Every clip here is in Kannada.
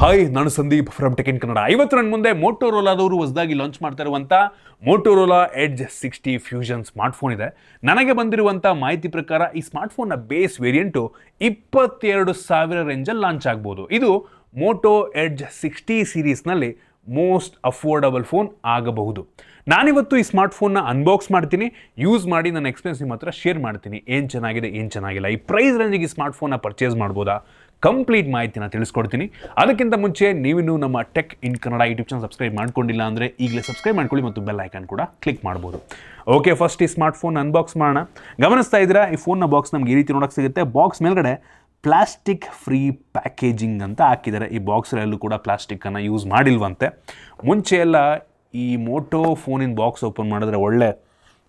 ಹಾಯ್, ನಾನು Sandeep from tech in Kannada. ಇವತ್ತು ನನ್ನ ಮುಂದೆ ಮೋಟೋರೋಲಾದವರು ಹೊಸದಾಗಿ ಲಾಂಚ್ ಮಾಡ್ತಾ ಇರುವಂಥ ಮೋಟೋರೋಲಾ ಎಡ್ಜ್ 60 ಫ್ಯೂಷನ್ ಸ್ಮಾರ್ಟ್ಫೋನ್ ಇದೆ. ನನಗೆ ಬಂದಿರುವಂಥ ಮಾಹಿತಿ ಪ್ರಕಾರ ಈ ಸ್ಮಾರ್ಟ್ಫೋನ್ನ ಬೇಸ್ ವೇರಿಯಂಟು 22,000 ರೇಂಜಲ್ಲಿ ಲಾಂಚ್ ಆಗ್ಬೋದು. ಇದು ಮೋಟೋ ಎಡ್ಜ್ 60 ಸೀರೀಸ್ನಲ್ಲಿ ಮೋಸ್ಟ್ ಅಫೋರ್ಡಬಲ್ ಫೋನ್ ಆಗಬಹುದು. ನಾನಿವತ್ತು ಈ ಸ್ಮಾರ್ಟ್ಫೋನ್ನ ಅನ್ಬಾಕ್ಸ್ ಮಾಡ್ತೀನಿ, ಯೂಸ್ ಮಾಡಿ ನನ್ನ ಎಕ್ಸ್ಪೀರಿಯನ್ಸ್ ನಿಮ್ಮ ಹತ್ರ ಶೇರ್ ಮಾಡ್ತೀನಿ. ಏನು ಚೆನ್ನಾಗಿದೆ, ಏನು ಚೆನ್ನಾಗಿಲ್ಲ, ಈ ಪ್ರೈಸ್ ರೇಂಜಿಗೆ ಈ ಸ್ಮಾರ್ಟ್ಫೋನ್ನ ಪರ್ಚೇಸ್ ಮಾಡ್ಬೋದಾ, ಕಂಪ್ಲೀಟ್ ಮಾಹಿತಿನ ತಿಳಿಸ್ಕೊಡ್ತೀನಿ. ಅದಕ್ಕಿಂತ ಮುಂಚೆ ನೀವಿನ್ನೂ ನಮ್ಮ tech in Kannada YouTube channel subscribe ಮಾಡ್ಕೊಂಡಿಲ್ಲ ಅಂದರೆ ಈಗಲೇ ಸಬ್ಸ್ಕ್ರೈಬ್ ಮಾಡ್ಕೊಳ್ಳಿ ಮತ್ತು ಬೆಲ್ ಐಕಾನ್ ಕೂಡ ಕ್ಲಿಕ್ ಮಾಡ್ಬೋದು. ಓಕೆ, ಫಸ್ಟ್ ಈ ಸ್ಮಾರ್ಟ್ಫೋನ್ ಅನ್ಬಾಕ್ಸ್ ಮಾಡೋಣ. ಗಮನಿಸ್ತಾ ಇದ್ದೀರಾ, ಈ ಫೋನ್ನ ಬಾಕ್ಸ್ ನಮ್ಗೆ ಈ ರೀತಿ ನೋಡೋಕ್ಕೆ ಸಿಗುತ್ತೆ. ಬಾಕ್ಸ್ ಮೇಲ್ಗಡೆ ಪ್ಲಾಸ್ಟಿಕ್ ಫ್ರೀ ಪ್ಯಾಕೇಜಿಂಗ್ ಅಂತ ಹಾಕಿದ್ದಾರೆ. ಈ ಬಾಕ್ಸಲ್ಲೂ ಕೂಡ ಪ್ಲಾಸ್ಟಿಕ್ಕನ್ನು ಯೂಸ್ ಮಾಡಿಲ್ವಂತೆ. ಮುಂಚೆ ಎಲ್ಲ ಈ ಮೋಟೋ ಫೋನಿನ ಬಾಕ್ಸ್ ಓಪನ್ ಮಾಡಿದ್ರೆ ಒಳ್ಳೆ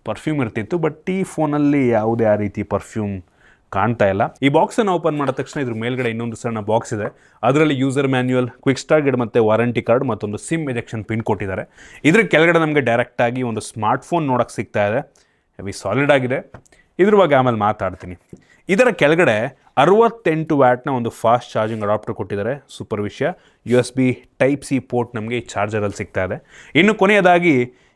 ಪರ್ಫ್ಯೂಮ್ ಇರ್ತಿತ್ತು, ಬಟ್ ಈ ಫೋನಲ್ಲಿ ಯಾವುದೇ ಆ ರೀತಿ ಪರ್ಫ್ಯೂಮ್ ಕಾಣ್ತಾ ಇಲ್ಲ. ಈ ಬಾಕ್ಸನ್ನು ಓಪನ್ ಮಾಡಿದ ತಕ್ಷಣ ಇದ್ರ ಮೇಲ್ಗಡೆ ಇನ್ನೊಂದು ಸಣ್ಣ ಬಾಕ್ಸ್ ಇದೆ. ಅದರಲ್ಲಿ user manual, quick start guide ಮತ್ತು ವಾರಂಟಿ ಕಾರ್ಡ್ ಮತ್ತೊಂದು ಸಿಮ್ ಎಜೆಕ್ಷನ್ ಪಿನ್ ಕೊಟ್ಟಿದ್ದಾರೆ. ಇದ್ರ ಕೆಳಗಡೆ ನಮಗೆ ಡೈರೆಕ್ಟಾಗಿ ಒಂದು ಸ್ಮಾರ್ಟ್ಫೋನ್ ನೋಡೋಕ್ಕೆ ಸಿಗ್ತಾ ಇದೆ. ಹೆವಿ ಸಾಲಿಡ್ ಆಗಿದೆ. ಇದ್ರ ಬಗ್ಗೆ ಆಮೇಲೆ ಮಾತಾಡ್ತೀನಿ. ಇದರ ಕೆಳಗಡೆ 68 ವ್ಯಾಟ್ನ ಒಂದು ಫಾಸ್ಟ್ ಚಾರ್ಜಿಂಗ್ ಅಡಾಪ್ಟರ್ ಕೊಟ್ಟಿದ್ದಾರೆ. ಸೂಪರ್ ವಿಷಯ. USB Type-C ಪೋರ್ಟ್ ನಮಗೆ ಈ ಚಾರ್ಜರಲ್ಲಿ ಸಿಗ್ತಾ ಇದೆ. ಇನ್ನು ಕೊನೆಯದಾಗಿ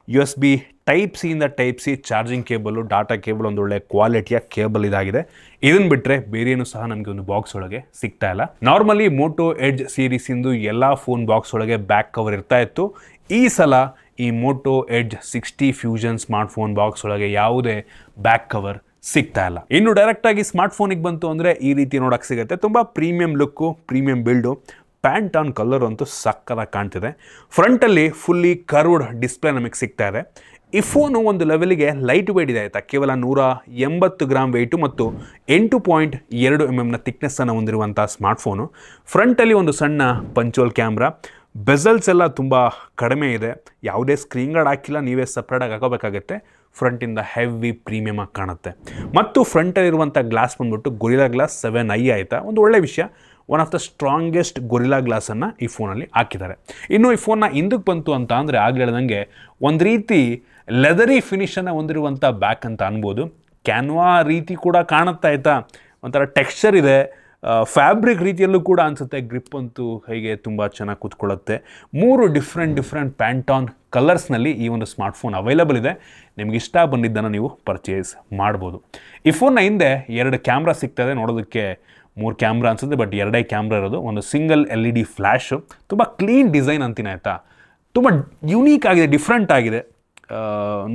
USB Type-C ಇಂದ Type-C charging cable, data cable, ಒಂದು ಒಳ್ಳೆ ಕ್ವಾಲಿಟಿಯ ಕೇಬಲ್ ಇದಾಗಿದೆ. ಇದನ್ನು ಬಿಟ್ಟರೆ ಬೇರೇನು ಸಹ ನಮಗೆ ಒಂದು ಬಾಕ್ಸ್ ಒಳಗೆ ಸಿಗ್ತಾ ಇಲ್ಲ. ನಾರ್ಮಲಿ ಮೋಟೋ ಎಡ್ಜ್ ಸೀರೀಸಿಂದು ಎಲ್ಲ ಫೋನ್ ಬಾಕ್ಸ್ ಒಳಗೆ ಬ್ಯಾಕ್ ಕವರ್ ಇರ್ತಾ ಇತ್ತು. ಈ ಸಲ ಈ Moto Edge 60 Fusion smartphone box ಒಳಗೆ ಯಾವುದೇ ಬ್ಯಾಕ್ ಕವರ್ ಸಿಗ್ತಾ ಇಲ್ಲ. ಇನ್ನು ಡೈರೆಕ್ಟಾಗಿ ಸ್ಮಾರ್ಟ್ಫೋನಿಗೆ ಬಂತು ಅಂದರೆ ಈ ರೀತಿ ನೋಡೋಕ್ಕೆ ಸಿಗುತ್ತೆ. ತುಂಬ premium look, premium build, pant on colour ಅಂತೂ ಸಕ್ಕತ್ತಾಗಿ ಕಾಣ್ತಿದೆ. ಫ್ರಂಟಲ್ಲಿ ಫುಲ್ಲಿ ಕರ್ವ್ಡ್ ಡಿಸ್ಪ್ಲೇ ನಮಗೆ ಸಿಗ್ತಾ ಇದೆ. ಈ ಫೋನು ಒಂದು ಲೆವೆಲಿಗೆ ಲೈಟ್ ವೇಟ್ ಇದೆ ಆಯಿತಾ. ಕೇವಲ 180 ಗ್ರಾಮ್ ವೆಯ್ಟು ಮತ್ತು 8.2 mm ಥಿಕ್ನೆಸ್ಸನ್ನು ಹೊಂದಿರುವಂಥ ಸ್ಮಾರ್ಟ್ಫೋನು. ಫ್ರಂಟಲ್ಲಿ ಒಂದು ಸಣ್ಣ ಪಂಚೋಲ್ ಕ್ಯಾಮ್ರಾ, ಬೆಸಲ್ಸ್ ಎಲ್ಲ ತುಂಬ ಕಡಿಮೆ ಇದೆ. ಯಾವುದೇ ಸ್ಕ್ರೀನ್ ಗಾರ್ಡ್ ಹಾಕಿಲ್ಲ, ನೀವೇ ಸಪ್ರೇಟಾಗಿ ಹಾಕೋಬೇಕಾಗತ್ತೆ. ಫ್ರಂಟಿಂದ ಹೆವಿ ಪ್ರೀಮಿಯಮ್ ಆಗಿ ಕಾಣುತ್ತೆ. ಮತ್ತು ಫ್ರಂಟಲ್ಲಿರುವಂಥ ಗ್ಲಾಸ್ ಬಂದ್ಬಿಟ್ಟು ಗೊರಿಲ್ಲಾ ಗ್ಲಾಸ್ 7i ಆಯಿತಾ. ಒಂದು ಒಳ್ಳೆ ವಿಷಯ. One of the strongest Gorilla ಗ್ಲಾಸನ್ನು ಈ ಫೋನಲ್ಲಿ ಹಾಕಿದ್ದಾರೆ. ಇನ್ನು ಈ ಫೋನ್ನ ಹಿಂದಕ್ಕೆ ಬಂತು ಅಂತ ಅಂದರೆ ಆಗಲೇ ಹೇಳ್ದಂಗೆ ಒಂದು ರೀತಿ ಲೆದರಿ ಫಿನಿಷನ್ನು ಹೊಂದಿರುವಂಥ ಬ್ಯಾಕ್ ಅಂತ ಅನ್ಬೋದು. ಕ್ಯಾನ್ವಾ ರೀತಿ ಕೂಡ ಕಾಣುತ್ತಾ ಆಯಿತಾ. ಒಂಥರ ಟೆಕ್ಸ್ಚರ್ ಇದೆ, ಫ್ಯಾಬ್ರಿಕ್ ರೀತಿಯಲ್ಲೂ ಕೂಡ ಅನಿಸುತ್ತೆ. ಗ್ರಿಪ್ ಅಂತೂ ಕೈಗೆ ತುಂಬ ಚೆನ್ನಾಗಿ ಕೂತ್ಕೊಳ್ಳುತ್ತೆ. 3 ಡಿಫ್ರೆಂಟ್ ಪ್ಯಾಂಟಾನ್ ಕಲರ್ಸ್ನಲ್ಲಿ ಈ ಒಂದು ಸ್ಮಾರ್ಟ್ಫೋನ್ ಅವೈಲಬಲ್ ಇದೆ. ನಿಮ್ಗೆ ಇಷ್ಟ ಬಂದಿದ್ದನ್ನು ನೀವು ಪರ್ಚೇಸ್ ಮಾಡ್ಬೋದು. ಈ ಫೋನ್ನ ಹಿಂದೆ 2 ಕ್ಯಾಮ್ರಾ ಸಿಗ್ತದೆ. ನೋಡೋದಕ್ಕೆ 3 ಕ್ಯಾಮ್ರಾ ಅನಿಸುತ್ತೆ, ಬಟ್ 2 ಕ್ಯಾಮ್ರಾ ಇರೋದು. ಒಂದು ಸಿಂಗಲ್ LED ಫ್ಲ್ಯಾಶು. ತುಂಬ ಕ್ಲೀನ್ ಡಿಸೈನ್ ಅಂತೀನಿ ಆಯಿತಾ. ತುಂಬ ಯುನೀಕ್ ಆಗಿದೆ, ಡಿಫ್ರೆಂಟ್ ಆಗಿದೆ.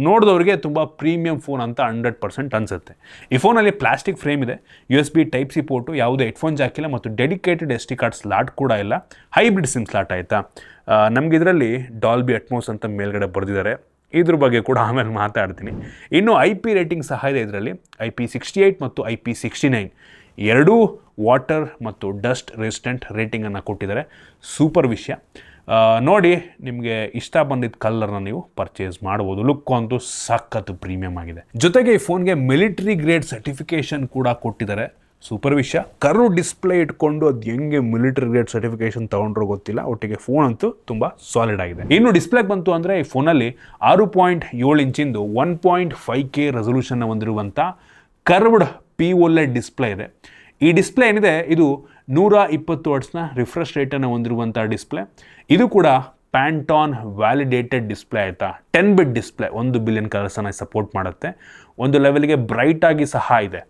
ನೋಡಿದವ್ರಿಗೆ ತುಂಬ ಪ್ರೀಮಿಯಂ ಫೋನ್ ಅಂತ 100% ಅನಿಸುತ್ತೆ. ಈ ಫೋನಲ್ಲಿ ಪ್ಲಾಸ್ಟಿಕ್ ಫ್ರೇಮ್ ಇದೆ. USB Type-C ಪೋರ್ಟು, ಯಾವುದೇ ಹೆಡ್ಫೋನ್ ಜಾಕ್ ಇಲ್ಲ ಮತ್ತು ಡೆಡಿಕೇಟೆಡ್ SD ಕಾರ್ಡ್ ಸ್ಲಾಟ್ ಕೂಡ ಇಲ್ಲ. ಹೈಬ್ರಿಡ್ ಸಿಮ್ ಸ್ಲಾಟ್ ಆಯಿತಾ. ನಮ್ಗೆ ಇದರಲ್ಲಿ ಡಾಲ್ಬಿ ಅಟ್ಮೋಸ್ ಅಂತ ಮೇಲ್ಗಡೆ ಬರೆದಿದ್ದಾರೆ. ಇದ್ರ ಬಗ್ಗೆ ಕೂಡ ಆಮೇಲೆ ಮಾತಾಡ್ತೀನಿ. ಇನ್ನು IP ರೇಟಿಂಗ್ ಸಹ ಇದೆ ಇದರಲ್ಲಿ. IP68 ಮತ್ತು IP69 ಎರಡೂ ವಾಟರ್ ಮತ್ತು ಡಸ್ಟ್ ರೆಸಿಸ್ಟೆಂಟ್ ರೇಟಿಂಗನ್ನು ಕೊಟ್ಟಿದ್ದಾರೆ. ಸೂಪರ್ ವಿಷಯ. ನೋಡಿ, ನಿಮಗೆ ಇಷ್ಟ ಬಂದಿದ್ದ ಕಲರ್ನ ನೀವು ಪರ್ಚೇಸ್ ಮಾಡ್ಬೋದು. ಲುಕ್ ಅಂತೂ ಸಖತ್ತು ಪ್ರೀಮಿಯಂ ಆಗಿದೆ. ಜೊತೆಗೆ ಈ ಫೋನ್ಗೆ ಮಿಲಿಟರಿ ಗ್ರೇಡ್ ಸರ್ಟಿಫಿಕೇಷನ್ ಕೂಡ ಕೊಟ್ಟಿದ್ದಾರೆ. ಸೂಪರ್ ವಿಷಯ. ಕರ್ವ್ ಡಿಸ್ಪ್ಲೇ ಇಟ್ಕೊಂಡು ಅದು ಹೆಂಗೆ ಮಿಲಿಟರಿ ಗ್ರೇಡ್ ಸರ್ಟಿಫಿಕೇಷನ್ ತೊಗೊಂಡ್ರೋ ಗೊತ್ತಿಲ್ಲ. ಒಟ್ಟಿಗೆ ಫೋನ್ ಅಂತೂ ತುಂಬ ಸಾಲಿಡ್ ಆಗಿದೆ. ಇನ್ನು ಡಿಸ್ಪ್ಲೇಗೆ ಬಂತು ಅಂದರೆ ಈ ಫೋನಲ್ಲಿ 6.7 ಇಂಚಿಂದು 1.5K ರೆಸೊಲ್ಯೂಷನ್ನ ಹೊಂದಿರುವಂಥ ಕರ್ವ್ಡ್ POLED ಡಿಸ್ಪ್ಲೇ ಇದೆ. ಈ ಡಿಸ್ಪ್ಲೇ ಏನಿದೆ ಇದು 120 ಹರ್ಟ್ಸ್ನ ರಿಫ್ರೆಶ್ ರೇಟನ್ನು ಹೊಂದಿರುವಂಥ ಡಿಸ್ಪ್ಲೇ. ಇದು ಕೂಡ ಪ್ಯಾಂಟಾನ್ ವ್ಯಾಲಿಡೇಟೆಡ್ ಡಿಸ್ಪ್ಲೇ ಆಯಿತಾ. 10 ಬಿಟ್ ಡಿಸ್ಪ್ಲೇ, 1 ಬಿಲಿಯನ್ ಕಲರ್ಸನ್ನು ಸಪೋರ್ಟ್ ಮಾಡುತ್ತೆ. ಒಂದು ಲೆವೆಲ್ಗೆ ಬ್ರೈಟಾಗಿ ಸಹ ಇದೆ.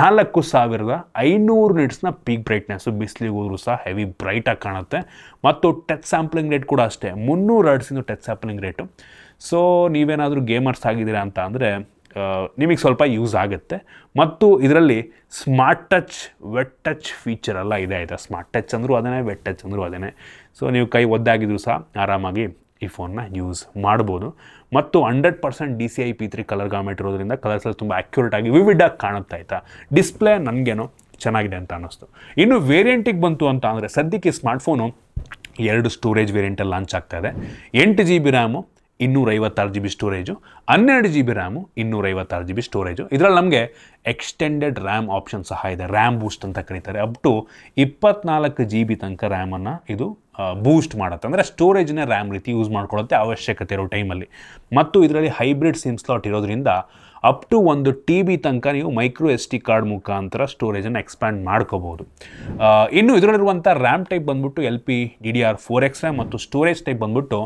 4500 ನಿಟ್ಸ್ನ ಪೀಕ್ ಬ್ರೈಟ್ನೆಸ್ಸು. ಬಿಸಿಲಿಗೆ ಹೋದ್ರೂ ಸಹ ಹೆವಿ ಬ್ರೈಟಾಗಿ ಕಾಣುತ್ತೆ. ಮತ್ತು ಟಚ್ ಸ್ಯಾಂಪ್ಲಿಂಗ್ ರೇಟ್ ಕೂಡ ಅಷ್ಟೇ, 300 ಹರ್ಟ್ಸಿಂದು ಟಚ್ ಸ್ಯಾಂಪ್ಲಿಂಗ್ ರೇಟು. ಸೊ ನೀವೇನಾದರೂ ಗೇಮರ್ಸ್ ಆಗಿದ್ದೀರಾ ಅಂತ ಅಂದರೆ ನಿಮಗೆ ಸ್ವಲ್ಪ ಯೂಸ್ ಆಗುತ್ತೆ. ಮತ್ತು ಇದರಲ್ಲಿ smart touch, wet touch feature ಎಲ್ಲ ಇದೆ ಆಯಿತಾ. ಸ್ಮಾರ್ಟ್ ಟಚ್ ಅಂದರೂ ಅದೇ, ವೆಟ್ ಟಚ್ ಅಂದರೂ ಅದೇ. ಸೊ ನೀವು ಕೈ ಒದ್ದಾಗಿದ್ರು ಸಹ ಆರಾಮಾಗಿ ಈ ಫೋನ್ನ ಯೂಸ್ ಮಾಡ್ಬೋದು. ಮತ್ತು 100% DCI P3 ಕಲರ್ ಗಾಮೆಟ್ ಇರೋದ್ರಿಂದ ಕಲರ್ಸ್ ತುಂಬ ಆ್ಯಕ್ಯುರೇಟಾಗಿ ವಿವಿಡಾಗಿ ಕಾಣುತ್ತೆ ಆಯಿತಾ. ಡಿಸ್ಪ್ಲೇ ನನಗೇನೋ ಚೆನ್ನಾಗಿದೆ ಅಂತ ಅನ್ನಿಸ್ತು. ಇನ್ನು ವೇರಿಯಂಟಿಗೆ ಬಂತು ಅಂತ ಅಂದರೆ ಸದ್ಯಕ್ಕೆ ಸ್ಮಾರ್ಟ್ಫೋನು 2 ಸ್ಟೋರೇಜ್ ವೇರಿಯಂಟಲ್ಲಿ ಲಾಂಚ್ ಆಗ್ತಾ ಇದೆ. 8 GB RAM, 256 GB storage, 12 GB RAM, 256 GB storage. ಇದರಲ್ಲಿ ನಮಗೆ ಎಕ್ಸ್ಟೆಂಡೆಡ್ ರ್ಯಾಮ್ ಆಪ್ಷನ್ ಸಹ ಇದೆ. ರ್ಯಾಮ್ ಬೂಸ್ಟ್ ಅಂತ ಕರೀತಾರೆ. ಅಪ್ ಟು 24 GB ತನಕ ರ್ಯಾಮನ್ನು ಇದು ಬೂಸ್ಟ್ ಮಾಡುತ್ತೆ. ಅಂದರೆ ಸ್ಟೋರೇಜ್ನೇ ರ್ಯಾಮ್ ರೀತಿ ಯೂಸ್ ಮಾಡ್ಕೊಳ್ಳುತ್ತೆ ಅವಶ್ಯಕತೆ ಇರೋ ಟೈಮಲ್ಲಿ. ಮತ್ತು ಇದರಲ್ಲಿ ಹೈಬ್ರಿಡ್ ಸಿಮ್ ಸ್ಲಾಟ್ ಇರೋದ್ರಿಂದ ಅಪ್ ಟು 1 TB ತನಕ ನೀವು ಮೈಕ್ರೋ SD ಕಾರ್ಡ್ ಮುಖಾಂತರ ಸ್ಟೋರೇಜನ್ನು ಎಕ್ಸ್ಪ್ಯಾಂಡ್ ಮಾಡ್ಕೋಬಹುದು. ಇನ್ನು ಇದರಲ್ಲಿರುವಂಥ ರ್ಯಾಮ್ ಟೈಪ್ ಬಂದ್ಬಿಟ್ಟು LPDDR4X ರ್ಯಾಮ್ ಮತ್ತು ಸ್ಟೋರೇಜ್ ಟೈಪ್ ಬಂದ್ಬಿಟ್ಟು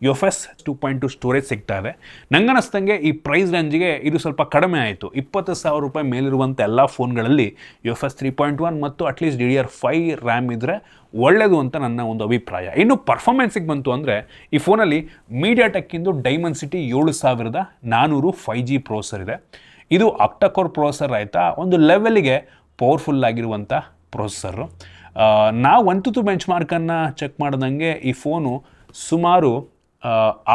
UFS 2.2 ಸ್ಟೋರೇಜ್ ಸಿಗ್ತಾ ಇದೆ. ನಂಗನಿಸ್ದಂಗೆ ಈ ಪ್ರೈಸ್ ರೇಂಜಿಗೆ ಇದು ಸ್ವಲ್ಪ ಕಡಿಮೆ ಆಯಿತು. 20,000 ರೂಪಾಯಿ ಮೇಲಿರುವಂಥ ಎಲ್ಲ ಫೋನ್ಗಳಲ್ಲಿ UFS 3.1 ಮತ್ತು ಅಟ್ಲೀಸ್ಟ್ DDR5 ರ್ಯಾಮ್ ಇದ್ದರೆ ಒಳ್ಳೆಯದು ಅಂತ ನನ್ನ ಒಂದು ಅಭಿಪ್ರಾಯ. ಇನ್ನು ಪರ್ಫಾರ್ಮೆನ್ಸಿಗೆ ಬಂತು ಅಂದರೆ ಈ ಫೋನಲ್ಲಿ ಮೀಡಿಯಾಟೆಕ್ಕಿಂದು ಡೈಮೆನ್ಸಿಟಿ 7400 5G ಪ್ರೋಸೆಸರ್ ಇದೆ. ಇದು ಆಕ್ಟಾಕೋರ್ ಪ್ರೋಸೆಸರ್ ಆಯಿತಾ, ಒಂದು ಲೆವೆಲಿಗೆ ಪವರ್ಫುಲ್ ಆಗಿರುವಂಥ ಪ್ರೋಸೆಸರು. ನಾವು ಅಂತು ಬೆಂಚ್ ಮಾರ್ಕನ್ನು ಚೆಕ್ ಮಾಡ್ದಂಗೆ ಈ ಫೋನು ಸುಮಾರು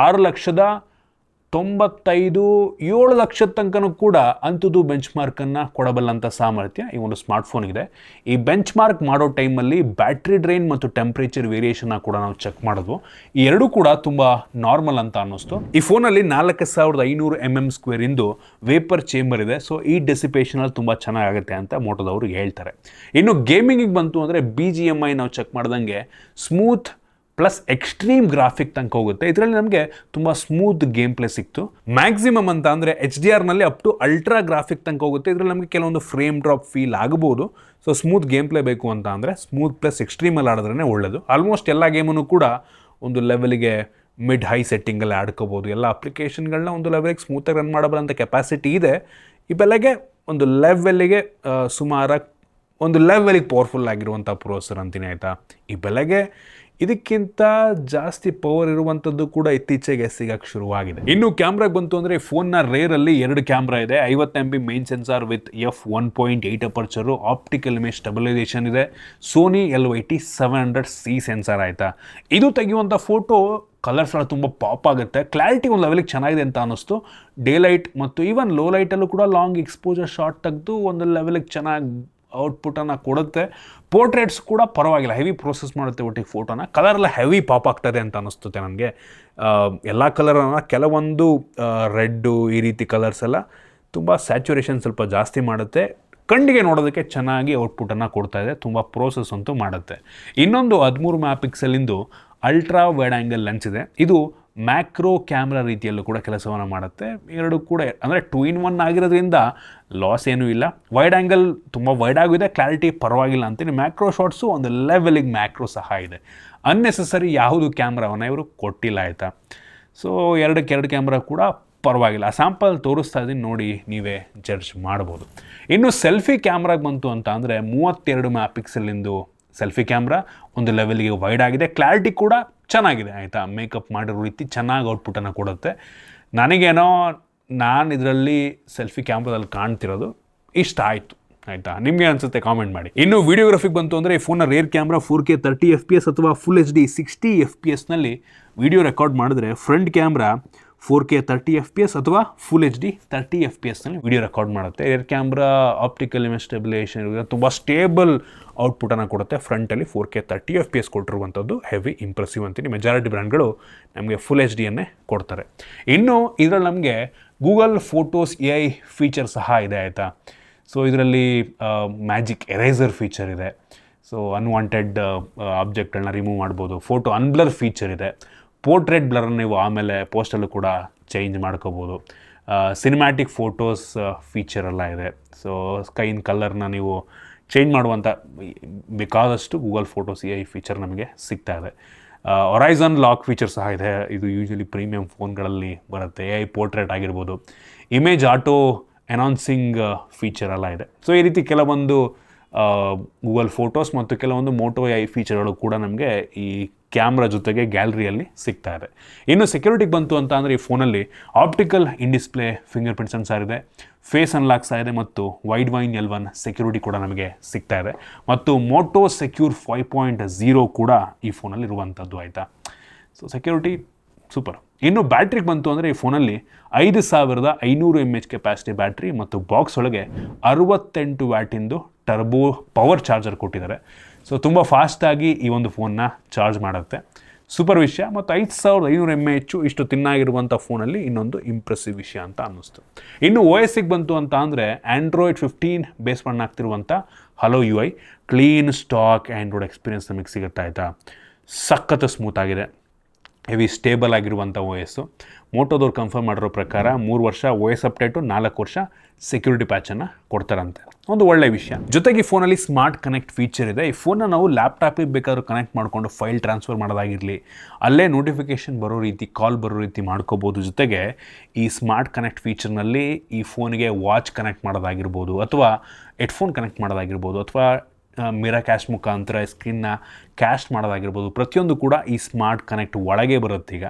6,95,7 ಲಕ್ಷದ ತನಕನೂ ಕೂಡ ಅಂಥದ್ದು ಬೆಂಚ್ ಮಾರ್ಕನ್ನು ಕೊಡಬಲ್ಲಂಥ ಸಾಮರ್ಥ್ಯ ಈ ಒಂದು ಸ್ಮಾರ್ಟ್ಫೋನಿಗಿದೆ. ಈ ಬೆಂಚ್ ಮಾರ್ಕ್ ಮಾಡೋ ಟೈಮಲ್ಲಿ ಬ್ಯಾಟ್ರಿ ಡ್ರೈನ್ ಮತ್ತು ಟೆಂಪ್ರೇಚರ್ ವೇರಿಯೇಷನ್ನ ಕೂಡ ನಾವು ಚೆಕ್ ಮಾಡಿದ್ವು. ಈ ಎರಡೂ ಕೂಡ ತುಂಬ ನಾರ್ಮಲ್ ಅಂತ ಅನ್ನಿಸ್ತು. ಈ ಫೋನಲ್ಲಿ 4500 mm² ಇಂದು ವೇಪರ್ ಚೇಂಬರ್ ಇದೆ. ಸೊ ಈ ಡೆಸಿಪೇಷನಲ್ಲಿ ತುಂಬ ಚೆನ್ನಾಗುತ್ತೆ ಅಂತ ಮೋಟೋದವರು ಹೇಳ್ತಾರೆ. ಇನ್ನು ಗೇಮಿಂಗಿಗೆ ಬಂತು ಅಂದರೆ BGMI ನಾವು ಚೆಕ್ ಮಾಡ್ದಂಗೆ ಸ್ಮೂತ್ ಪ್ಲಸ್ ಎಕ್ಸ್ಟ್ರೀಮ್ ಗ್ರಾಫಿಕ್ ತನಕ ಹೋಗುತ್ತೆ. ಇದರಲ್ಲಿ ನಮಗೆ ತುಂಬ ಸ್ಮೂತ್ ಗೇಮ್ ಪ್ಲೇ ಸಿಕ್ತು. ಮ್ಯಾಕ್ಸಿಮಮ್ ಅಂತ ಅಂದರೆ HDRನಲ್ಲಿ ಅಪ್ ಟು ಅಲ್ಟ್ರಾ ಗ್ರಾಫಿಕ್ ತನಕ ಹೋಗುತ್ತೆ. ಇದರಲ್ಲಿ ನಮಗೆ ಕೆಲವೊಂದು ಫ್ರೇಮ್ ಡ್ರಾಪ್ ಫೀಲ್ ಆಗ್ಬೋದು. ಸೊ ಸ್ಮೂತ್ ಗೇಮ್ ಪ್ಲೇ ಬೇಕು ಅಂತ ಅಂದರೆ ಸ್ಮೂತ್ ಪ್ಲಸ್ ಎಕ್ಸ್ಟ್ರೀಮಲ್ಲಿ ಆಡಿದ್ರೇ ಒಳ್ಳೆಯದು. ಆಲ್ಮೋಸ್ಟ್ ಎಲ್ಲ ಗೇಮನ್ನು ಕೂಡ ಒಂದು ಲೆವೆಲಿಗೆ ಮಿಡ್ ಹೈ ಸೆಟ್ಟಿಂಗಲ್ಲಿ ಆಡ್ಕೋಬೋದು. ಎಲ್ಲ ಅಪ್ಲಿಕೇಶನ್ಗಳನ್ನ ಒಂದು ಲೆವೆಲಿಗೆ ಸ್ಮೂತಾಗಿ ರನ್ ಮಾಡಬಲ್ಲಂಥ ಕೆಪಾಸಿಟಿ ಇದೆ. ಈ ಬೆಲೆಗೆ ಒಂದು ಲೆವೆಲ್ಲಿಗೆ ಸುಮಾರಾಗಿ ಒಂದು ಲೆವೆಲಿಗೆ ಪವರ್ಫುಲ್ ಆಗಿರುವಂಥ ಪ್ರೋಸೆಸರ್ ಅಂತೀನಿ ಆಯಿತಾ. ಈ ಬೆಲೆಗೆ ಇದಕ್ಕಿಂತ ಜಾಸ್ತಿ ಪವರ್ ಇರುವಂಥದ್ದು ಕೂಡ ಇತ್ತೀಚೆಗೆ ಸಿಗಕ್ಕೆ ಶುರುವಾಗಿದೆ. ಇನ್ನು ಕ್ಯಾಮ್ರಾಗೆ ಬಂತು ಅಂದರೆ ಫೋನ್ನ ರೇರಲ್ಲಿ 2 ಕ್ಯಾಮ್ರಾ ಇದೆ. 50 MP main sensor with f1.8 aperture, optical image stabilisation ಇದೆ. ಸೋನಿ LYT700C ಸೆನ್ಸಾರ್ ಆಯಿತಾ. ಇದು ತೆಗೆಯುವಂಥ ಫೋಟೋ ಕಲರ್ಸ್ ಎಲ್ಲ ತುಂಬ ಪಾಪ್ ಆಗುತ್ತೆ. ಕ್ಲಾರಿಟಿ ಒಂದು ಲೆವೆಲಿಗೆ ಚೆನ್ನಾಗಿದೆ ಅಂತ ಅನ್ನಿಸ್ತು. ಡೇ ಲೈಟ್ ಮತ್ತು ಈವನ್ ಲೋ ಲೈಟಲ್ಲೂ ಕೂಡ ಲಾಂಗ್ ಎಕ್ಸ್ಪೋಜರ್ ಶಾಟ್ ತೆಗೆದು ಒಂದು ಲೆವೆಲಿಗೆ ಚೆನ್ನಾಗಿ ಔಟ್ಪುಟನ್ನು ಕೊಡುತ್ತೆ. ಪೋರ್ಟ್ರೇಟ್ಸ್ ಕೂಡ ಪರವಾಗಿಲ್ಲ, ಹೆವಿ ಪ್ರೋಸೆಸ್ ಮಾಡುತ್ತೆ ಒಟ್ಟಿಗೆ ಫೋಟೋನ. ಕಲರೆಲ್ಲ ಹೆವಿ ಪಾಪ್ ಆಗ್ತದೆ ಅಂತ ಅನ್ನಿಸ್ತದೆ ನನಗೆ. ಎಲ್ಲ ಕಲರನ್ನು ಕೆಲವೊಂದು ರೆಡ್ಡು ಈ ರೀತಿ ಕಲರ್ಸ್ ಎಲ್ಲ ತುಂಬ ಸ್ಯಾಚುರೇಷನ್ ಸ್ವಲ್ಪ ಜಾಸ್ತಿ ಮಾಡುತ್ತೆ. ಕಣ್ಣಿಗೆ ನೋಡೋದಕ್ಕೆ ಚೆನ್ನಾಗಿ ಔಟ್ಪುಟನ್ನು ಕೊಡ್ತಾ ಇದೆ. ತುಂಬ ಪ್ರೋಸೆಸ್ ಅಂತೂ ಮಾಡುತ್ತೆ. ಇನ್ನೊಂದು 13 MP ultra wide angle lens ಇದೆ. ಇದು ಮ್ಯಾಕ್ರೋ ಕ್ಯಾಮ್ರಾ ರೀತಿಯಲ್ಲೂ ಕೂಡ ಕೆಲಸವನ್ನು ಮಾಡುತ್ತೆ. ಎರಡು ಕೂಡ ಅಂದರೆ 2-in-1 ಆಗಿರೋದ್ರಿಂದ ಲಾಸ್ ಏನೂ ಇಲ್ಲ. ವೈಡ್ ಆ್ಯಂಗಲ್ ತುಂಬ ವೈಡ್ ಆಗಿದೆ, ಕ್ಲಾರಿಟಿ ಪರವಾಗಿಲ್ಲ ಅಂತೀನಿ. ಮ್ಯಾಕ್ರೋ ಶಾಟ್ಸು ಒಂದು ಲೆವೆಲಿಗೆ ಮ್ಯಾಕ್ರೋ ಸಹ ಇದೆ. ಅನ್ನೆಸೆಸರಿ ಯಾವುದು ಕ್ಯಾಮ್ರಾವನ್ನು ಇವರು ಕೊಟ್ಟಿಲ್ಲ ಆಯಿತಾ. ಸೊ 2 ಕ್ಯಾಮ್ರಾ ಕೂಡ ಪರವಾಗಿಲ್ಲ. ಸ್ಯಾಂಪಲ್ ತೋರಿಸ್ತಾ ಇದ್ದೀನಿ, ನೋಡಿ ನೀವೇ ಜಡ್ಜ್ ಮಾಡ್ಬೋದು. ಇನ್ನು ಸೆಲ್ಫಿ ಕ್ಯಾಮ್ರಾಗೆ ಬಂತು ಅಂತ ಅಂದರೆ 32 MP ಸೆಲ್ಫಿ ಕ್ಯಾಮ್ರಾ ಒಂದು ಲೆವೆಲ್ಗೆ ವೈಡ್ ಆಗಿದೆ. ಕ್ಲಾರಿಟಿ ಕೂಡ ಚೆನ್ನಾಗಿದೆ ಆಯಿತಾ. ಮೇಕಪ್ ಮಾಡಿರೋ ರೀತಿ ಚೆನ್ನಾಗಿ ಔಟ್ಪುಟನ್ನು ಕೊಡುತ್ತೆ. ನನಗೇನೋ ನಾನು ಇದರಲ್ಲಿ ಸೆಲ್ಫಿ ಕ್ಯಾಮ್ರಾದಲ್ಲಿ ಕಾಣ್ತಿರೋದು ಇಷ್ಟ ಆಯಿತು ಆಯಿತಾ. ನಿಮಗೆ ಅನಿಸುತ್ತೆ ಕಾಮೆಂಟ್ ಮಾಡಿ. ಇನ್ನು ವಿಡಿಯೋಗ್ರಫಿಗೆ ಬಂತು ಅಂದರೆ ಈ ಫೋನ್ನ ರೇರ್ ಕ್ಯಾಮ್ರಾ 4K 30 FPS ಅಥವಾ full HD 60 FPS video record ಮಾಡಿದ್ರೆ, ಫ್ರಂಟ್ ಕ್ಯಾಮ್ರಾ 4K 30 FPS ಅಥವಾ full HD 30 FPS video record ಮಾಡುತ್ತೆ. Rear camera optical image stabilisation ತುಂಬ ಸ್ಟೇಬಲ್ ಔಟ್ಪುಟನ್ನು ಕೊಡುತ್ತೆ. ಫ್ರಂಟಲ್ಲಿ 4K 30 FPS ಕೊಟ್ಟಿರುವಂಥದ್ದು ಹೆವಿ ಇಂಪ್ರೆಸಿವ್ ಅಂತೀನಿ. ಮೆಜಾರಿಟಿ ಬ್ರ್ಯಾಂಡ್ಗಳು ನಮಗೆ ಫುಲ್ HDಯನ್ನೇ ಕೊಡ್ತಾರೆ. ಇನ್ನು ಇದರಲ್ಲಿ ನಮಗೆ ಗೂಗಲ್ ಫೋಟೋಸ್ AI ಫೀಚರ್ ಸಹ ಇದೆ ಆಯಿತಾ. ಸೊ ಇದರಲ್ಲಿ ಮ್ಯಾಜಿಕ್ ಎರೇಸರ್ ಫೀಚರ್ ಇದೆ. ಸೊ ಅನ್ವಾಂಟೆಡ್ ಆಬ್ಜೆಕ್ಟ್ಗಳನ್ನ ರಿಮೂವ್ ಮಾಡ್ಬೋದು. ಫೋಟೋ ಅನ್ಬ್ಲರ್ ಫೀಚರ್ ಇದೆ. ಪೋರ್ಟ್ರೇಟ್ ಬ್ಲರನ್ನು ನೀವು ಆಮೇಲೆ ಪೋಸ್ಟಲ್ಲೂ ಕೂಡ ಚೇಂಜ್ ಮಾಡ್ಕೋಬೋದು. ಸಿನಿಮ್ಯಾಟಿಕ್ ಫೋಟೋಸ್ ಫೀಚರೆಲ್ಲ ಇದೆ. ಸೊ ಸ್ಕೈನ್ ಕಲರ್ನ ನೀವು ಚೇಂಜ್ ಮಾಡುವಂಥ ಬೇಕಾದಷ್ಟು ಗೂಗಲ್ ಫೋಟೋಸ್ AI ಫೀಚರ್ ನಮಗೆ ಸಿಗ್ತಾ ಇದೆ. ಹೊರೈಸನ್ ಲಾಕ್ ಫೀಚರ್ ಸಹ ಇದೆ. ಇದು ಯೂಶಲಿ ಪ್ರೀಮಿಯಂ ಫೋನ್ಗಳಲ್ಲಿ ಬರುತ್ತೆ. AI ಪೋರ್ಟ್ರೇಟ್ ಆಗಿರ್ಬೋದು, ಇಮೇಜ್ ಆಟೋ ಎನಾನ್ಸಿಂಗ್ ಫೀಚರ್ ಎಲ್ಲ ಇದೆ. ಸೊ ಈ ರೀತಿ ಕೆಲವೊಂದು ಗೂಗಲ್ ಫೋಟೋಸ್ ಮತ್ತು ಕೆಲವೊಂದು ಮೋಟೋ AI ಫೀಚರ್ಗಳು ಕೂಡ ನಮಗೆ ಈ ಕ್ಯಾಮ್ರಾ ಜೊತೆಗೆ ಗ್ಯಾಲರಿಯಲ್ಲಿ ಸಿಗ್ತಾ ಇದೆ. ಇನ್ನು ಸೆಕ್ಯೂರಿಟಿಗೆ ಬಂತು ಅಂತ ಅಂದರೆ ಈ ಫೋನಲ್ಲಿ optical in display fingerprint sensor ಇದೆ, ಫೇಸ್ ಅನ್ಲಾಕ್ ಸಹ ಇದೆ ಮತ್ತು ವೈಡ್ ವೈನ್ L1 ಸೆಕ್ಯೂರಿಟಿ ಕೂಡ ನಮಗೆ ಸಿಗ್ತಾ ಇದೆ. ಮತ್ತು ಮೋಟೋ ಸೆಕ್ಯೂರ್ 5.0 ಕೂಡ ಈ ಫೋನಲ್ಲಿ ಇರುವಂಥದ್ದು ಆಯಿತಾ. So security super. ಇನ್ನು ಬ್ಯಾಟ್ರಿಗೆ ಬಂತು ಅಂದರೆ ಈ ಫೋನಲ್ಲಿ 5500 mAh ಕೆಪಾಸಿಟಿ ಬ್ಯಾಟ್ರಿ ಮತ್ತು ಬಾಕ್ಸ್ ಒಳಗೆ 68 ವ್ಯಾಟಿಂದು ಟರ್ಬೋ ಪವರ್ ಚಾರ್ಜರ್ ಕೊಟ್ಟಿದ್ದಾರೆ. ಸೊ ತುಂಬ ಫಾಸ್ಟಾಗಿ ಈ ಒಂದು ಫೋನ್ನ ಚಾರ್ಜ್ ಮಾಡುತ್ತೆ. ಸೂಪರ್ ವಿಷಯ. ಮತ್ತು 5500 mAh ಇಷ್ಟು ತಿನ್ನಾಗಿರುವಂಥ ಫೋನಲ್ಲಿ ಇನ್ನೊಂದು ಇಂಪ್ರೆಸಿವ್ ವಿಷಯ ಅಂತ ಅನ್ನಿಸ್ತು. ಇನ್ನು OSಗೆ ಬಂತು ಅಂತ ಅಂದರೆ ಆ್ಯಂಡ್ರಾಯ್ಡ್ 15 ಬೇಸ್ ಆಗ್ತಿರುವಂಥ hello UI clean stock Android experience ನಮಗೆ ಸಿಗುತ್ತೆ ಆಯಿತಾ. ಸಖತ್ ಸ್ಮೂತ್ ಆಗಿದೆ. ಹೆವಿ ಸ್ಟೇಬಲ್ ಆಗಿರುವಂಥ ಓ ಎಸ್ಸು. ಮೋಟೋದವ್ರು ಕನ್ಫರ್ಮ್ ಮಾಡಿರೋ ಪ್ರಕಾರ 3 ವರ್ಷ ಓ ಎಸ್ ಅಪ್ಡೇಟು, 4 ವರ್ಷ ಸೆಕ್ಯೂರಿಟಿ ಪ್ಯಾಚನ್ನು ಕೊಡ್ತಾರಂತೆ. ಒಂದು ಒಳ್ಳೆಯ ವಿಷಯ. ಜೊತೆಗೆ ಈ ಫೋನಲ್ಲಿ ಸ್ಮಾರ್ಟ್ ಕನೆಕ್ಟ್ ಫೀಚರ್ ಇದೆ. ಈ ಫೋನ್ನ ನಾವು ಲ್ಯಾಪ್ಟಾಪಿಗೆ ಬೇಕಾದ್ರೂ ಕನೆಕ್ಟ್ ಮಾಡಿಕೊಂಡು ಫೈಲ್ ಟ್ರಾನ್ಸ್ಫರ್ ಮಾಡೋದಾಗಿರಲಿ, ಅಲ್ಲೇ ನೋಟಿಫಿಕೇಷನ್ ಬರೋ ರೀತಿ, ಕಾಲ್ ಬರೋ ರೀತಿ ಮಾಡ್ಕೋಬೋದು. ಜೊತೆಗೆ ಈ ಸ್ಮಾರ್ಟ್ ಕನೆಕ್ಟ್ ಫೀಚರ್ನಲ್ಲಿ ಈ ಫೋನಿಗೆ ವಾಚ್ ಕನೆಕ್ಟ್ ಮಾಡೋದಾಗಿರ್ಬೋದು, ಅಥವಾ ಹೆಡ್ಫೋನ್ ಕನೆಕ್ಟ್ ಮಾಡೋದಾಗಿರ್ಬೋದು, ಅಥವಾ ಮಿರಾ ಕ್ಯಾಶ್ ಮುಖಾಂತರ ಸ್ಕ್ರೀನ್ನ ಕ್ಯಾಶ್ ಮಾಡೋದಾಗಿರ್ಬೋದು, ಪ್ರತಿಯೊಂದು ಕೂಡ ಈ ಸ್ಮಾರ್ಟ್ ಕನೆಕ್ಟ್ ಒಳಗೆ ಬರುತ್ತೆ ಈಗ.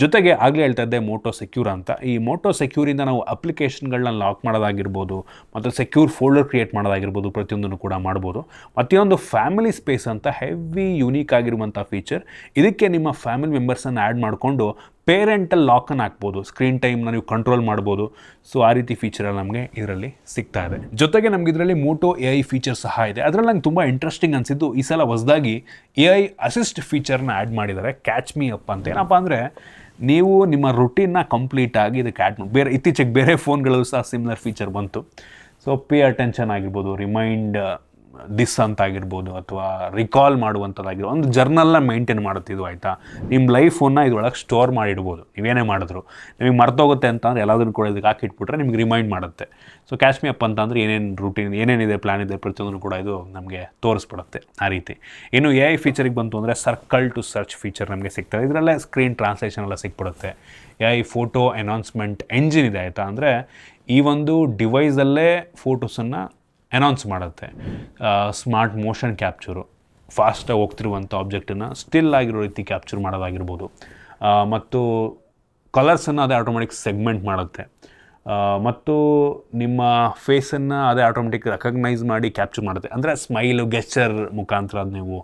ಜೊತೆಗೆ ಆಗಲೇ ಹೇಳ್ತಾ ಇದ್ದೆ ಮೋಟೋ ಸೆಕ್ಯೂರ್ ಅಂತ. ಈ ಮೋಟೋ ಸೆಕ್ಯೂರಿಂದ ನಾವು ಅಪ್ಲಿಕೇಶನ್ಗಳನ್ನ ಲಾಕ್ ಮಾಡೋದಾಗಿರ್ಬೋದು, ಮತ್ತು ಸೆಕ್ಯೂರ್ ಫೋಲ್ಡರ್ ಕ್ರಿಯೇಟ್ ಮಾಡೋದಾಗಿರ್ಬೋದು, ಪ್ರತಿಯೊಂದನ್ನು ಕೂಡ ಮಾಡ್ಬೋದು. ಮತ್ತೊಂದು ಫ್ಯಾಮಿಲಿ ಸ್ಪೇಸ್ ಅಂತ ಹೆವಿ ಯುನೀಕ್ ಆಗಿರುವಂಥ ಫೀಚರ್. ಇದಕ್ಕೆ ನಿಮ್ಮ ಫ್ಯಾಮಿಲಿ ಮೆಂಬರ್ಸನ್ನು ಆ್ಯಡ್ ಮಾಡಿಕೊಂಡು ಪೇರೆಂಟಲ್ ಲಾಕನ್ನು ಹಾಕ್ಬೋದು, ಸ್ಕ್ರೀನ್ ಟೈಮ್ನ ನೀವು ಕಂಟ್ರೋಲ್ ಮಾಡ್ಬೋದು. ಸೊ ಆ ರೀತಿ ಫೀಚರಲ್ಲಿ ನಮಗೆ ಇದರಲ್ಲಿ ಸಿಗ್ತಾ ಇದೆ. ಜೊತೆಗೆ ನಮ್ಗೆ ಇದರಲ್ಲಿ ಮೋಟೋ AI ಫೀಚರ್ ಸಹ ಇದೆ. ಅದರಲ್ಲಿ ನಂಗೆ ತುಂಬ ಇಂಟ್ರೆಸ್ಟಿಂಗ್ ಅನಿಸಿದ್ದು, ಈ ಸಲ ಹೊಸದಾಗಿ AI ಅಸಿಸ್ಟ್ ಫೀಚರ್ನ ಆ್ಯಡ್ ಮಾಡಿದ್ದಾರೆ, ಕ್ಯಾಚ್ ಮೀ ಅಪ್ ಅಂತ. ಏನಪ್ಪ ಅಂದರೆ, ನೀವು ನಿಮ್ಮ ರುಟೀನ್ನ ಕಂಪ್ಲೀಟಾಗಿ ಇದಕ್ಕೆ ಆ್ಯಡ್ ಮಾಡಿ, ಇತ್ತೀಚೆಗೆ ಬೇರೆ ಫೋನ್ಗಳಲ್ಲೂ ಸಹ ಸಿಮಿಲರ್ ಫೀಚರ್ ಬಂತು. ಸೊ ಪೇ ಅಟೆನ್ಷನ್ ಆಗಿರ್ಬೋದು, ರಿಮೈಂಡ್ ದಿಸ್ ಅಂತ ಆಗಿರ್ಬೋದು, ಅಥವಾ ರಿಕಾಲ್ ಮಾಡುವಂಥದ್ದಾಗಿರ್ಬೋದು, ಒಂದು ಜರ್ನಲ್ನ ಮೇಂಟೈನ್ ಮಾಡುತ್ತಿದ್ದು. ಆಯಿತಾ, ನಿಮ್ಮ ಲೈಫನ್ನು ಇದರೊಳಗೆ ಸ್ಟೋರ್ ಮಾಡಿಡ್ಬೋದು. ನೀವೇನೇ ಮಾಡಿದ್ರು ನಿಮಗೆ ಮರ್ತೋಗುತ್ತೆ ಅಂತಂದರೆ ಎಲ್ಲದನ್ನು ಕೂಡ ಇದಕ್ಕೆ ಹಾಕಿಟ್ಬಿಟ್ರೆ ನಿಮ್ಗೆ ರಿಮೈಂಡ್ ಮಾಡುತ್ತೆ. ಸೊ ಕ್ಯಾಚ್ ಮೀ ಅಪ್ ಅಂತ ಅಂದರೆ ಏನೇನು ರೂಟೀನ್, ಏನೇನಿದೆ, ಪ್ಲ್ಯಾನ್ ಇದೆ, ಪ್ರತಿಯೊಂದನ್ನು ಕೂಡ ಇದು ನಮಗೆ ತೋರಿಸ್ಬಿಡುತ್ತೆ ಆ ರೀತಿ. ಇನ್ನು AI ಫೀಚರಿಗೆ ಬಂತು ಅಂದರೆ ಸರ್ಕಲ್ ಟು ಸರ್ಚ್ ಫೀಚರ್ ನಮಗೆ ಸಿಗ್ತದೆ. ಇದರಲ್ಲೇ ಸ್ಕ್ರೀನ್ ಟ್ರಾನ್ಸ್ಲೇಷನ್ ಎಲ್ಲ ಸಿಕ್ಬಿಡುತ್ತೆ. AI ಫೋಟೋ ಅನೌನ್ಸ್ಮೆಂಟ್ ಎಂಜಿನ್ ಇದೆ. ಆಯಿತಾ, ಅಂದರೆ ಈ ಒಂದು ಡಿವೈಸಲ್ಲೇ ಫೋಟೋಸನ್ನು ಅನೌನ್ಸ್ ಮಾಡುತ್ತೆ. ಸ್ಮಾರ್ಟ್ ಮೋಷನ್ ಕ್ಯಾಪ್ಚರು, ಫಾಸ್ಟಾಗಿ ಹೋಗ್ತಿರುವಂಥ ಆಬ್ಜೆಕ್ಟನ್ನು ಸ್ಟಿಲ್ ಆಗಿರೋ ರೀತಿ ಕ್ಯಾಪ್ಚರ್ ಮಾಡೋದಾಗಿರ್ಬೋದು, ಮತ್ತು ಕಲರ್ಸನ್ನು ಅದೇ ಆಟೋಮೆಟಿಕ್ ಸೆಗ್ಮೆಂಟ್ ಮಾಡುತ್ತೆ, ಮತ್ತು ನಿಮ್ಮ ಫೇಸನ್ನು ಅದೇ ಆಟೋಮೆಟಿಕ್ ರೆಕಗ್ನೈಸ್ ಮಾಡಿ ಕ್ಯಾಪ್ಚರ್ ಮಾಡುತ್ತೆ. ಅಂದರೆ ಸ್ಮೈಲು, ಗೆಸ್ಚರ್ ಮುಖಾಂತರ ಅದು ನೀವು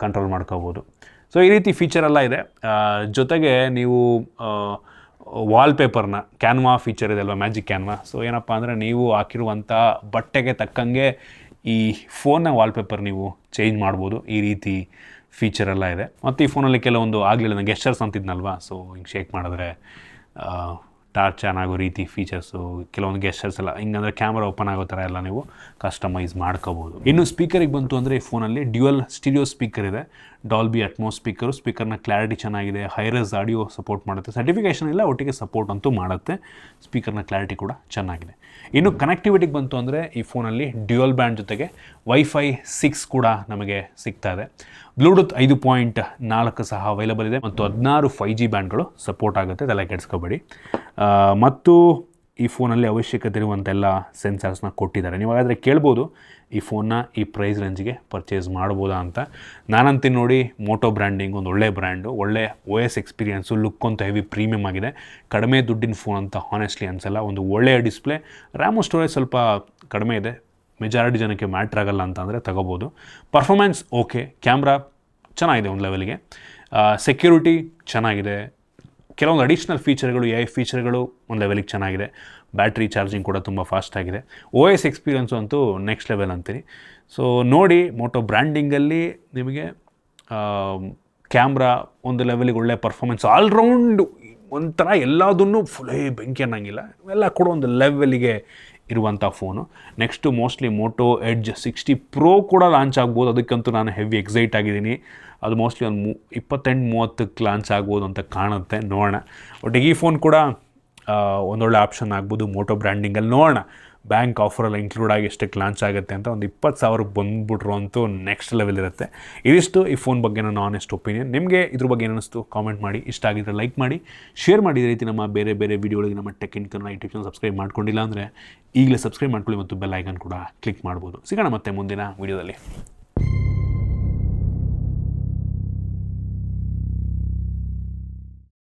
ಕಂಟ್ರೋಲ್ ಮಾಡ್ಕೋಬೋದು. ಸೊ ಈ ರೀತಿ ಫೀಚರೆಲ್ಲ ಇದೆ. ಜೊತೆಗೆ ನೀವು ವಾಲ್ಪೇಪರ್ನ, ಕ್ಯಾನ್ವಾ ಫೀಚರ್ ಇದೆ ಅಲ್ವಾ, ಮ್ಯಾಜಿಕ್ ಕ್ಯಾನ್ವಾ. ಸೊ ಏನಪ್ಪ ಅಂದರೆ, ನೀವು ಹಾಕಿರುವಂಥ ಬಟ್ಟೆಗೆ ತಕ್ಕಂಗೆ ಈ ಫೋನ್ನ ವಾಲ್ಪೇಪರ್ ನೀವು ಚೇಂಜ್ ಮಾಡ್ಬೋದು. ಈ ರೀತಿ ಫೀಚರೆಲ್ಲ ಇದೆ. ಮತ್ತು ಈ ಫೋನಲ್ಲಿ ಕೆಲವೊಂದು ಆಗಲಿಲ್ಲ, ನಾನು ಗೆಸ್ಚರ್ಸ್ ಅಂತಿದ್ನಲ್ವಾ, ಸೊ ಹಿಂಗೆ ಶೇಕ್ ಮಾಡಿದ್ರೆ ಟಾರ್ಚ್ ಆನ್ ಆಗೋ ರೀತಿ ಫೀಚರ್ಸು, ಕೆಲವೊಂದು ಗೆಸ್ಚರ್ಸ್ ಎಲ್ಲ ಹಿಂಗಂದರೆ ಕ್ಯಾಮ್ರಾ ಓಪನ್ ಆಗೋ ಥರ ಎಲ್ಲ ನೀವು ಕಸ್ಟಮೈಸ್ ಮಾಡ್ಕೋಬೋದು. ಇನ್ನು ಸ್ಪೀಕರಿಗೆ ಬಂತು ಅಂದರೆ, ಈ ಫೋನಲ್ಲಿ ಡ್ಯುಯಲ್ ಸ್ಟೀರಿಯೋ ಸ್ಪೀಕರ್ ಇದೆ, ಡಾಲ್ಬಿ ಅಟ್ಮೋಸ್ ಸ್ಪೀಕರು. ಸ್ಪೀಕರ್ನ ಕ್ಲಾರಿಟಿ ಚೆನ್ನಾಗಿದೆ, ಹೈರಸ್ ಆಡಿಯೋ ಸಪೋರ್ಟ್ ಮಾಡುತ್ತೆ. ಸರ್ಟಿಫಿಕೇಷನ್ ಇಲ್ಲ, ಒಟ್ಟಿಗೆ ಸಪೋರ್ಟ್ ಅಂತೂ ಮಾಡುತ್ತೆ. ಸ್ಪೀಕರ್ನ ಕ್ಲಾರಿಟಿ ಕೂಡ ಚೆನ್ನಾಗಿದೆ. ಇನ್ನು ಕನೆಕ್ಟಿವಿಟಿಗೆ ಬಂತು ಅಂದರೆ, ಈ ಫೋನಲ್ಲಿ ಡ್ಯುಯಲ್ ಬ್ಯಾಂಡ್ ಜೊತೆಗೆ ವೈಫೈ 6 ಕೂಡ ನಮಗೆ ಸಿಗ್ತಾ ಇದೆ. ಬ್ಲೂಟೂತ್ 5.4 ಸಹ ಅವೈಲಬಲ್ ಇದೆ, ಮತ್ತು 16 5G ಬ್ಯಾಂಡ್ಗಳು ಸಪೋರ್ಟ್ ಆಗುತ್ತೆ, ಅದೆಲ್ಲ ಕೆಡಿಸ್ಕೋಬೇಡಿ. ಮತ್ತು ಈ ಫೋನಲ್ಲಿ ಅವಶ್ಯಕತೆ ಇರುವಂತೆಲ್ಲ ಸೆನ್ಸರ್ಸ್ನ ಕೊಟ್ಟಿದ್ದಾರೆ. ನೀವು ಹಾಗಾದರೆ ಕೇಳ್ಬೋದು, ಈ ಫೋನ್ನ ಈ ಪ್ರೈಸ್ ರೇಂಜ್ಗೆ ಪರ್ಚೇಸ್ ಮಾಡ್ಬೋದಾ ಅಂತ. ನಾನಂತೀನಿ ನೋಡಿ, ಮೋಟೋ ಬ್ರ್ಯಾಂಡಿಂಗ್ ಒಂದು ಒಳ್ಳೆ ಬ್ರ್ಯಾಂಡು, ಒಳ್ಳೆ OS ಎಕ್ಸ್ಪೀರಿಯನ್ಸು, ಲುಕ್ ಅಂತ ಹೆವಿ ಪ್ರೀಮಿಯಮ್ ಆಗಿದೆ. ಕಡಿಮೆ ದುಡ್ಡಿನ ಫೋನ್ ಅಂತ ಹಾನೆಸ್ಟ್ಲಿ ಅನಿಸಲ್ಲ. ಒಂದು ಒಳ್ಳೆಯ ಡಿಸ್ಪ್ಲೇ, ರ್ಯಾಮು ಸ್ಟೋರೇಜ್ ಸ್ವಲ್ಪ ಕಡಿಮೆ ಇದೆ, ಮೆಜಾರಿಟಿ ಜನಕ್ಕೆ ಮ್ಯಾಟ್ರ್ ಆಗಲ್ಲ ಅಂತಂದರೆ ತಗೋಬೋದು. ಪರ್ಫಾರ್ಮೆನ್ಸ್ ಓಕೆ, ಕ್ಯಾಮ್ರಾ ಚೆನ್ನಾಗಿದೆ ಒಂದು ಲೆವೆಲ್ಗೆ, ಸೆಕ್ಯೂರಿಟಿ ಚೆನ್ನಾಗಿದೆ, ಕೆಲವೊಂದು ಅಡಿಷ್ನಲ್ ಫೀಚರ್ಗಳು, AI ಫೀಚರ್ಗಳು ಒಂದು ಲೆವೆಲಿಗೆ ಚೆನ್ನಾಗಿದೆ. ಬ್ಯಾಟ್ರಿ ಚಾರ್ಜಿಂಗ್ ಕೂಡ ತುಂಬ ಫಾಸ್ಟಾಗಿದೆ. OS ಎಕ್ಸ್ಪೀರಿಯನ್ಸು ಅಂತೂ ನೆಕ್ಸ್ಟ್ ಲೆವೆಲ್ ಅಂತೀನಿ. ಸೊ ನೋಡಿ, ಮೋಟೋ ಬ್ರ್ಯಾಂಡಿಂಗಲ್ಲಿ ನಿಮಗೆ ಕ್ಯಾಮ್ರಾ ಒಂದು ಲೆವೆಲಿಗೆ ಒಳ್ಳೆ ಪರ್ಫಾರ್ಮೆನ್ಸ್, ಆಲ್ರೌಂಡು ಒಂಥರ ಎಲ್ಲದನ್ನೂ ಫುಲ್ಲೇ ಬೆಂಕಿ ಅನ್ನೋಂಗಿಲ್ಲ, ಎಲ್ಲ ಕೂಡ ಒಂದು ಲೆವೆಲಿಗೆ ಇರುವಂಥ phone. Next mostly Moto Edge 60 Pro ಕೂಡ ಲಾಂಚ್ ಆಗ್ಬೋದು. ಅದಕ್ಕಂತೂ ನಾನು ಹೆವಿ ಎಕ್ಸೈಟ್ ಆಗಿದ್ದೀನಿ. ಅದು ಮೋಸ್ಟ್ಲಿ ಒಂದು 28-30ಕ್ಕೆ ಲಾಂಚ್ ಆಗ್ಬೋದು ಅಂತ ಕಾಣುತ್ತೆ, ನೋಡೋಣ. ಒಟ್ಟಿಗೆ ಈ ಫೋನ್ ಕೂಡ ಒಂದೊಳ್ಳೆ ಆಪ್ಷನ್ ಆಗ್ಬೋದು ಮೋಟೋ ಬ್ರ್ಯಾಂಡಿಂಗಲ್ಲಿ. ನೋಡೋಣ, ಬ್ಯಾಂಕ್ ಆಫರೆಲ್ಲ ಇನ್ಕ್ಲೂಡ್ ಆಗಿ ಎಷ್ಟಕ್ಕೆ ಲಾಂಚ್ ಆಗುತ್ತೆ ಅಂತ. ಒಂದು 20,000ಕ್ಕೆ ಬಂದುಬಿಟ್ರು ಅಂತೂ ನೆಕ್ಸ್ಟ್ ಲೆವೆಲ್ ಇರುತ್ತೆ. ಇದಿಷ್ಟು ಈ ಫೋನ್ ಬಗ್ಗೆ ನನ್ನ ಆನೆಸ್ಟ್ ಒಪಿನಿಯನ್. ನಿಮಗೆ ಇದ್ರ ಬಗ್ಗೆ ಏನಿಸ್ತು ಕಾಮೆಂಟ್ ಮಾಡಿ. ಇಷ್ಟ ಆಗಿದ್ರೆ ಲೈಕ್ ಮಾಡಿ, ಶೇರ್ ಮಾಡಿ. ಇದೇ ರೀತಿ ನಮ್ಮ ಬೇರೆ ಬೇರೆ ವೀಡಿಯೋಗಳಿಗೆ ನಮ್ಮ tech in Kannada YouTube channel subscribe ಮಾಡ್ಕೊಂಡಿಲ್ಲ ಅಂದರೆ ಈಗಲೇ ಸಬ್ಸ್ಕ್ರೈಬ್ ಮಾಡ್ಕೊಳ್ಳಿ, ಮತ್ತು ಬೆಲ್ ಐಕನ್ ಕೂಡ ಕ್ಲಿಕ್ ಮಾಡ್ಬೋದು. ಸಿಗೋಣ ಮತ್ತೆ ಮುಂದಿನ ವೀಡಿಯೋದಲ್ಲಿ.